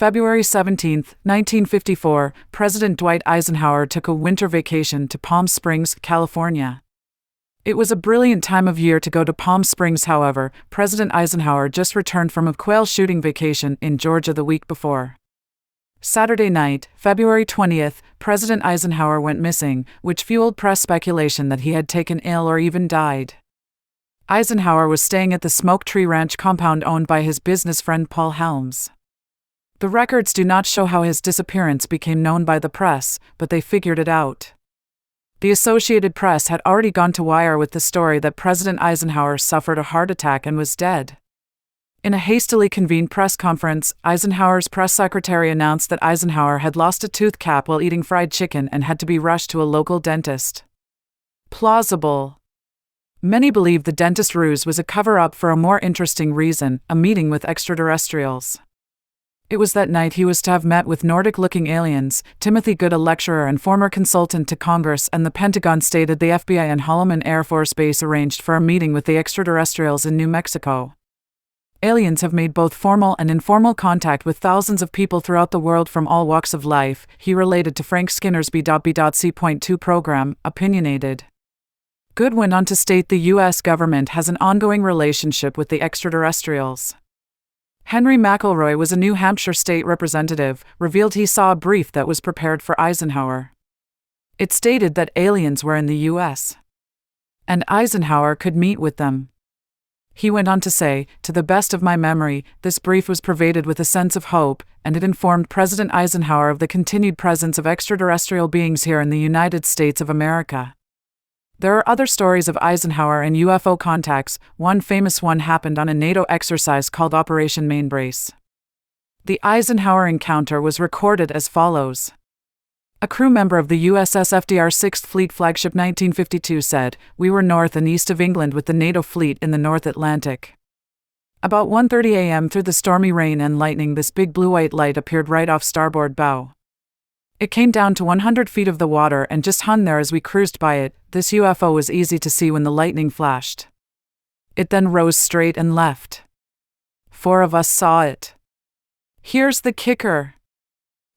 February 17, 1954, President Dwight Eisenhower took a winter vacation to Palm Springs, California. It was a brilliant time of year to go to Palm Springs. However, President Eisenhower just returned from a quail shooting vacation in Georgia the week before. Saturday night, February 20th, President Eisenhower went missing, which fueled press speculation that he had taken ill or even died. Eisenhower was staying at the Smoke Tree Ranch compound owned by his business friend Paul Helms. The records do not show how his disappearance became known by the press, but they figured it out. The Associated Press had already gone to wire with the story that President Eisenhower suffered a heart attack and was dead. In a hastily convened press conference, Eisenhower's press secretary announced that Eisenhower had lost a tooth cap while eating fried chicken and had to be rushed to a local dentist. Plausible. Many believe the dentist ruse was a cover-up for a more interesting reason, a meeting with extraterrestrials. It was that night he was to have met with Nordic-looking aliens. Timothy Good, a lecturer and former consultant to Congress and the Pentagon, stated the FBI and Holloman Air Force Base arranged for a meeting with the extraterrestrials in New Mexico. Aliens have made both formal and informal contact with thousands of people throughout the world from all walks of life, he related to Frank Skinner's B.C.2 program, Opinionated. Good went on to state the U.S. government has an ongoing relationship with the extraterrestrials. Henry McElroy was a New Hampshire state representative, revealed he saw a brief that was prepared for Eisenhower. It stated that aliens were in the U.S. and Eisenhower could meet with them. He went on to say, "To the best of my memory, this brief was pervaded with a sense of hope, and it informed President Eisenhower of the continued presence of extraterrestrial beings here in the United States of America." There are other stories of Eisenhower and UFO contacts. One famous one happened on a NATO exercise called Operation Mainbrace. The Eisenhower encounter was recorded as follows. A crew member of the USS FDR 6th Fleet flagship 1952 said, "We were north and east of England with the NATO fleet in the North Atlantic. About 1:30 a.m. through the stormy rain and lightning, this big blue-white light appeared right off starboard bow. It came down to 100 feet of the water and just hung there as we cruised by it. This UFO was easy to see when the lightning flashed. It then rose straight and left. 4 of us saw it." Here's the kicker.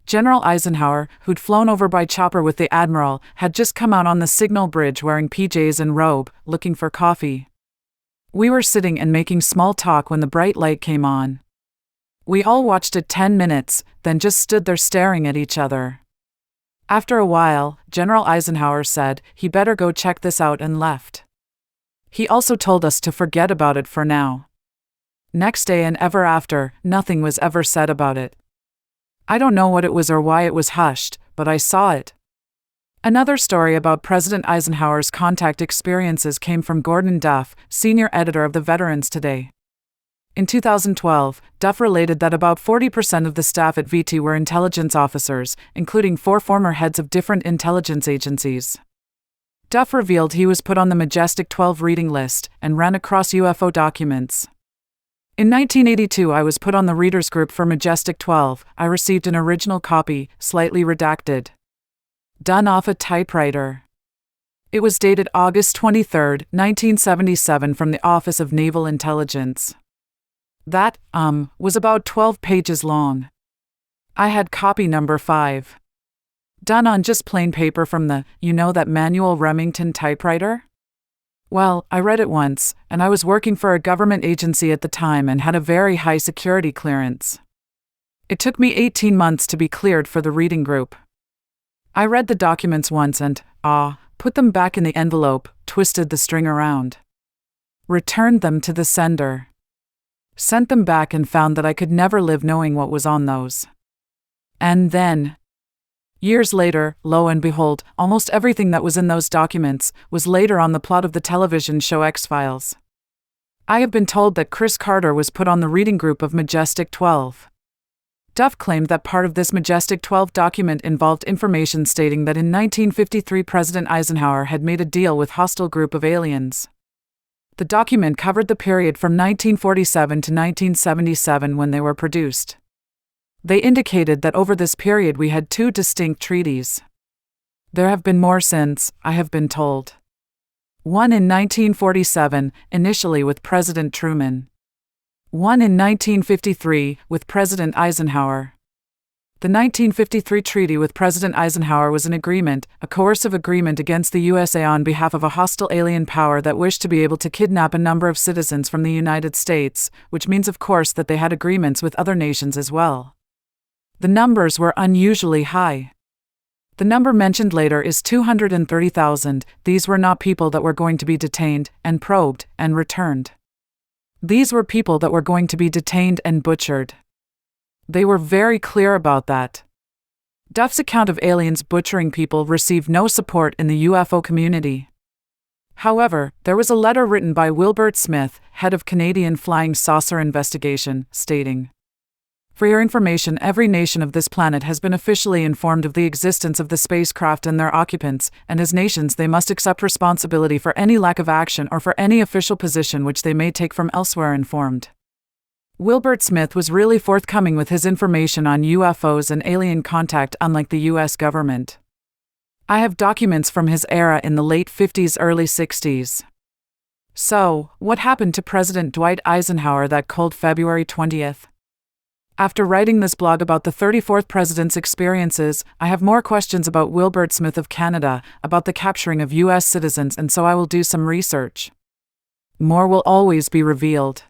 General Eisenhower, who'd flown over by chopper with the Admiral, had just come out on the signal bridge wearing PJs and robe, looking for coffee. We were sitting and making small talk when the bright light came on. We all watched it 10 minutes, then just stood there staring at each other. After a while, General Eisenhower said, "He better go check this out," and left. He also told us to forget about it for now. Next day and ever after, nothing was ever said about it. I don't know what it was or why it was hushed, but I saw it. Another story about President Eisenhower's contact experiences came from Gordon Duff, senior editor of the Veterans Today. In 2012, Duff related that about 40% of the staff at VT were intelligence officers, including 4 former heads of different intelligence agencies. Duff revealed he was put on the Majestic 12 reading list and ran across UFO documents. In 1982, I was put on the readers group for Majestic 12. I received an original copy, slightly redacted. Done off a typewriter. It was dated August 23, 1977 from the Office of Naval Intelligence. That, was about 12 pages long. I had copy number 5. Done on just plain paper from the, that manual Remington typewriter? Well, I read it once, and I was working for a government agency at the time and had a very high security clearance. It took me 18 months to be cleared for the reading group. I read the documents once and, put them back in the envelope, twisted the string around. Returned them to the sender. Sent them back and found that I could never live knowing what was on those. And then, years later, lo and behold, almost everything that was in those documents was later on the plot of the television show X-Files. I have been told that Chris Carter was put on the reading group of Majestic 12. Duff claimed that part of this Majestic 12 document involved information stating that in 1953 President Eisenhower had made a deal with hostile group of aliens. The document covered the period from 1947 to 1977 when they were produced. They indicated that over this period we had 2 distinct treaties. There have been more since, I have been told. One in 1947, initially with President Truman. One in 1953, with President Eisenhower. The 1953 treaty with President Eisenhower was an agreement, a coercive agreement against the USA on behalf of a hostile alien power that wished to be able to kidnap a number of citizens from the United States, which means of course that they had agreements with other nations as well. The numbers were unusually high. The number mentioned later is 230,000. These were not people that were going to be detained, and probed, and returned. These were people that were going to be detained and butchered. They were very clear about that. Duff's account of aliens butchering people received no support in the UFO community. However, there was a letter written by Wilbert Smith, head of Canadian Flying Saucer Investigation, stating, "For your information, every nation of this planet has been officially informed of the existence of the spacecraft and their occupants, and as nations they must accept responsibility for any lack of action or for any official position which they may take from elsewhere informed." Wilbert Smith was really forthcoming with his information on UFOs and alien contact, unlike the US government. I have documents from his era in the late 50s, early 60s. So, what happened to President Dwight Eisenhower that cold February 20th? After writing this blog about the 34th president's experiences, I have more questions about Wilbert Smith of Canada, about the capturing of US citizens, and so I will do some research. More will always be revealed.